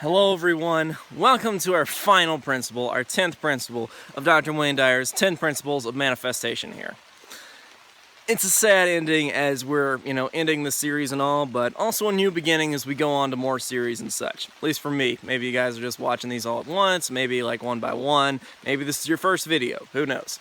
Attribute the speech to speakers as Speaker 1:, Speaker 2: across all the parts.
Speaker 1: Hello everyone, welcome to our final principle, our 10th principle of Dr. Wayne Dyer's 10 Principles of Manifestation here. It's a sad ending as we're, ending the series and all, but also a new beginning as we go on to more series and such. At least for me. Maybe you guys are just watching these all at once, maybe like one by one, maybe this is your first video, who knows.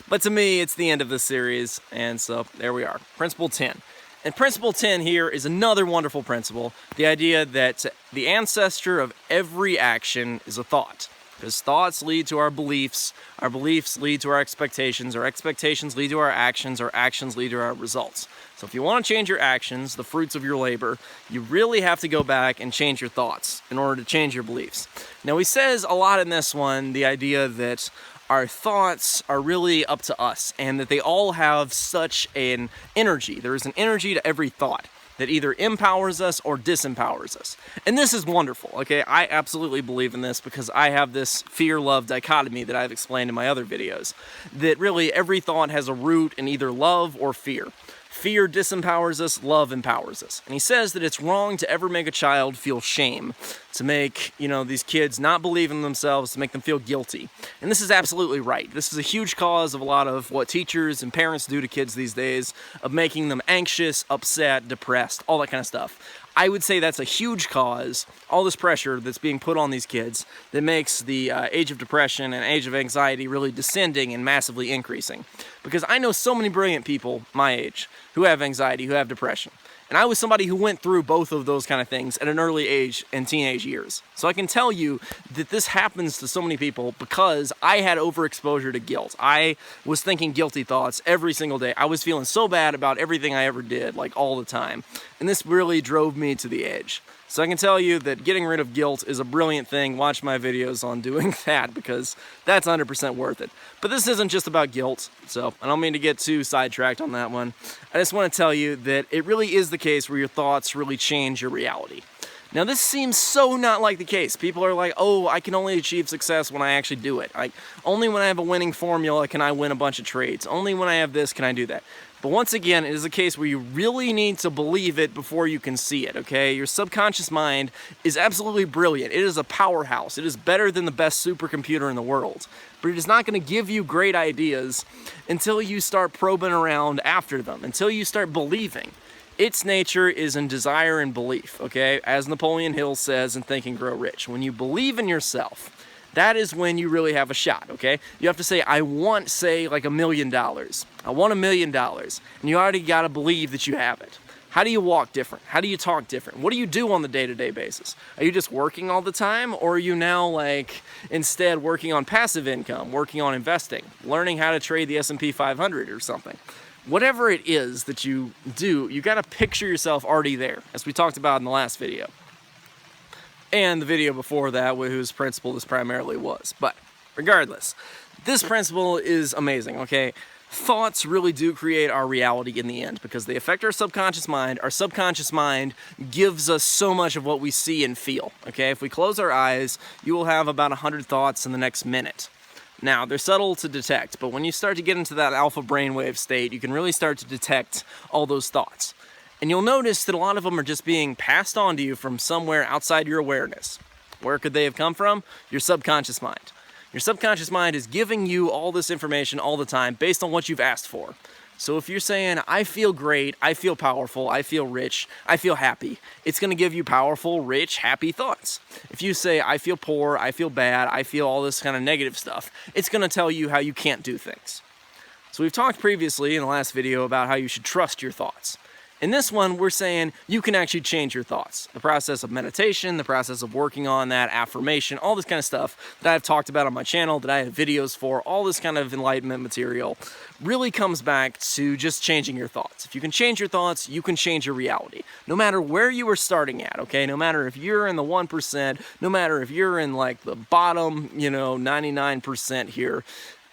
Speaker 1: But to me, it's the end of the series, and so there we are. Principle 10. And Principle 10 here is another wonderful principle, the idea that the ancestor of every action is a thought. Because thoughts lead to our beliefs lead to our expectations lead to our actions lead to our results. So if you want to change your actions, the fruits of your labor, you really have to go back and change your thoughts in order to change your beliefs. Now he says a lot in this one, the idea that our thoughts are really up to us and that they all have such an energy. There is an energy to every thought that either empowers us or disempowers us. And this is wonderful, okay? I absolutely believe in this because I have this fear-love dichotomy that I've explained in my other videos, that really every thought has a root in either love or fear. Fear disempowers us, love empowers us. And he says that it's wrong to ever make a child feel shame, to make, these kids not believe in themselves, to make them feel guilty. And this is absolutely right. This is a huge cause of a lot of what teachers and parents do to kids these days, of making them anxious, upset, depressed, all that kind of stuff. I would say that's a huge cause, all this pressure that's being put on these kids that makes the age of depression and age of anxiety really descending and massively increasing. Because I know so many brilliant people my age who have anxiety, who have depression. And I was somebody who went through both of those kind of things at an early age in teenage years. So I can tell you that this happens to so many people because I had overexposure to guilt. I was thinking guilty thoughts every single day. I was feeling so bad about everything I ever did, like all the time. And this really drove me to the edge. So I can tell you that getting rid of guilt is a brilliant thing. Watch my videos on doing that because that's 100% worth it. But this isn't just about guilt, so I don't mean to get too sidetracked on that one. I just want to tell you that it really is the case where your thoughts really change your reality. Now this seems so not like the case. People are like, oh, I can only achieve success when I actually do it. Only when I have a winning formula can I win a bunch of trades. Only when I have this can I do that. But once again, it is a case where you really need to believe it before you can see it, okay? Your subconscious mind is absolutely brilliant. It is a powerhouse. It is better than the best supercomputer in the world. But it is not going to give you great ideas until you start probing around after them, until you start believing. Its nature is in desire and belief, okay? As Napoleon Hill says in Think and Grow Rich, when you believe in yourself, that is when you really have a shot, okay? You have to say, I want, say, like $1 million. I want $1 million. And you already got to believe that you have it. How do you walk different? How do you talk different? What do you do on the day-to-day basis? Are you just working all the time? Or are you now, instead working on passive income, working on investing, learning how to trade the S&P 500 or something? Whatever it is that you do, you got to picture yourself already there, as we talked about in the last video. And the video before that, whose principle this primarily was. But regardless, this principle is amazing, okay? Thoughts really do create our reality in the end because they affect our subconscious mind. Our subconscious mind gives us so much of what we see and feel, okay? If we close our eyes, you will have about 100 thoughts in the next minute. Now, they're subtle to detect, but when you start to get into that alpha brainwave state, you can really start to detect all those thoughts. And you'll notice that a lot of them are just being passed on to you from somewhere outside your awareness. Where could they have come from? Your subconscious mind. Your subconscious mind is giving you all this information all the time based on what you've asked for. So if you're saying, I feel great, I feel powerful, I feel rich, I feel happy, it's going to give you powerful, rich, happy thoughts. If you say, I feel poor, I feel bad, I feel all this kind of negative stuff, it's going to tell you how you can't do things. So we've talked previously in the last video about how you should trust your thoughts. In this one, we're saying you can actually change your thoughts. The process of meditation, the process of working on that affirmation, all this kind of stuff that I've talked about on my channel, that I have videos for, all this kind of enlightenment material really comes back to just changing your thoughts. If you can change your thoughts, you can change your reality. No matter where you are starting at, okay? No matter if you're in the 1%, no matter if you're in the bottom, 99% here,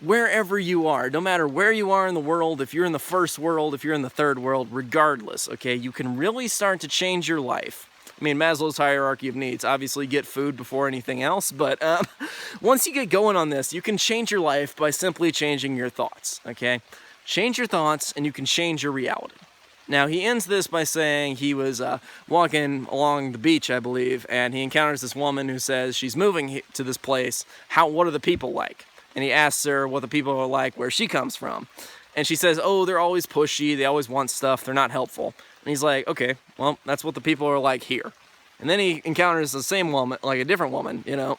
Speaker 1: wherever you are, no matter where you are in the world, if you're in the first world, if you're in the third world, regardless, okay, you can really start to change your life. I mean, Maslow's hierarchy of needs, obviously get food before anything else, but once you get going on this, you can change your life by simply changing your thoughts, okay? Change your thoughts and you can change your reality. No matter where you are in the world, if you're in the 1%, no matter if you're in the 1%, Now, he ends this by saying he was walking along the beach, I believe, and he encounters this woman who says she's moving to this place. What are the people like? And he asks her what the people are like where she comes from. And she says, oh, they're always pushy, they always want stuff, they're not helpful. And he's like, okay, well, that's what the people are like here. And then he encounters the same woman, like a different woman, you know,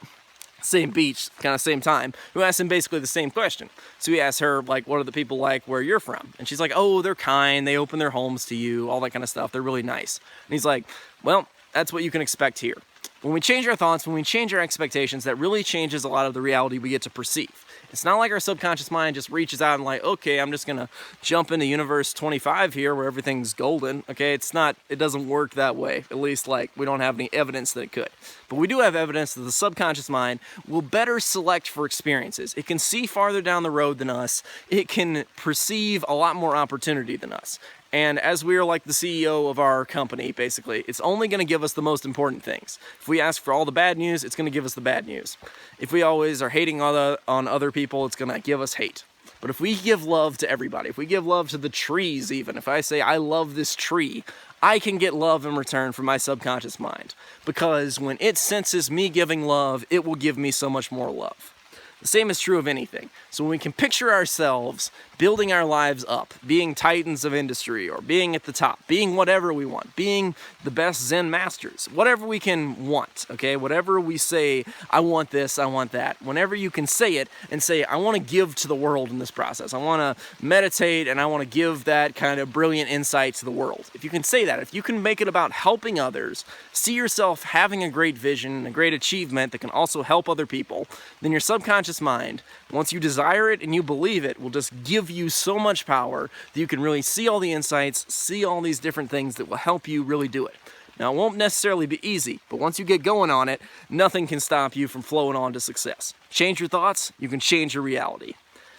Speaker 1: same beach, kind of same time, who asks him basically the same question. So he asks her, like, what are the people like where you're from? And she's like, oh, they're kind, they open their homes to you, all that kind of stuff, they're really nice. And he's like, well, that's what you can expect here. When we change our thoughts, when we change our expectations, that really changes a lot of the reality we get to perceive. It's not like our subconscious mind just reaches out and like, okay, I'm just gonna jump into universe 25 here where everything's golden. Okay, it doesn't work that way. At least, like, we don't have any evidence that it could. But we do have evidence that the subconscious mind will better select for experiences. It can see farther down the road than us. It can perceive a lot more opportunity than us. And as we are like the CEO of our company, basically, it's only going to give us the most important things. If we ask for all the bad news, it's going to give us the bad news. If we always are hating on other people, it's going to give us hate. But if we give love to everybody, if we give love to the trees even, if I say, I love this tree, I can get love in return from my subconscious mind. Because when it senses me giving love, it will give me so much more love. The same is true of anything. So when we can picture ourselves building our lives up, being titans of industry, or being at the top, being whatever we want, being the best Zen masters, whatever we can want, okay? Whatever we say, I want this, I want that. Whenever you can say it and say, I want to give to the world in this process. I want to meditate and I want to give that kind of brilliant insight to the world. If you can say that, if you can make it about helping others, see yourself having a great vision, a great achievement that can also help other people, then your subconscious mind, once you desire it and you believe it, will just give you so much power that you can really see all the insights, see all these different things that will help you really do it. Now, it won't necessarily be easy, but once you get going on it, nothing can stop you from flowing on to success. Change your thoughts, you can change your reality.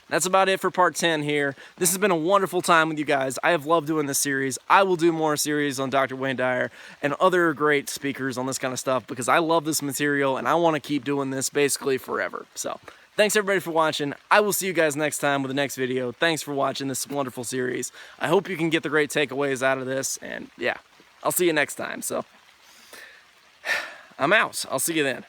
Speaker 1: That's about it for part 10 here. This has been a wonderful time with you guys. I have loved doing this series. I will do more series on Dr. Wayne Dyer and other great speakers on this kind of stuff because I love this material and I want to keep doing this basically forever. So, thanks everybody for watching. I will see you guys next time with the next video. Thanks for watching this wonderful series. I hope you can get the great takeaways out of this, and yeah, I'll see you next time. So, I'm out. I'll see you then.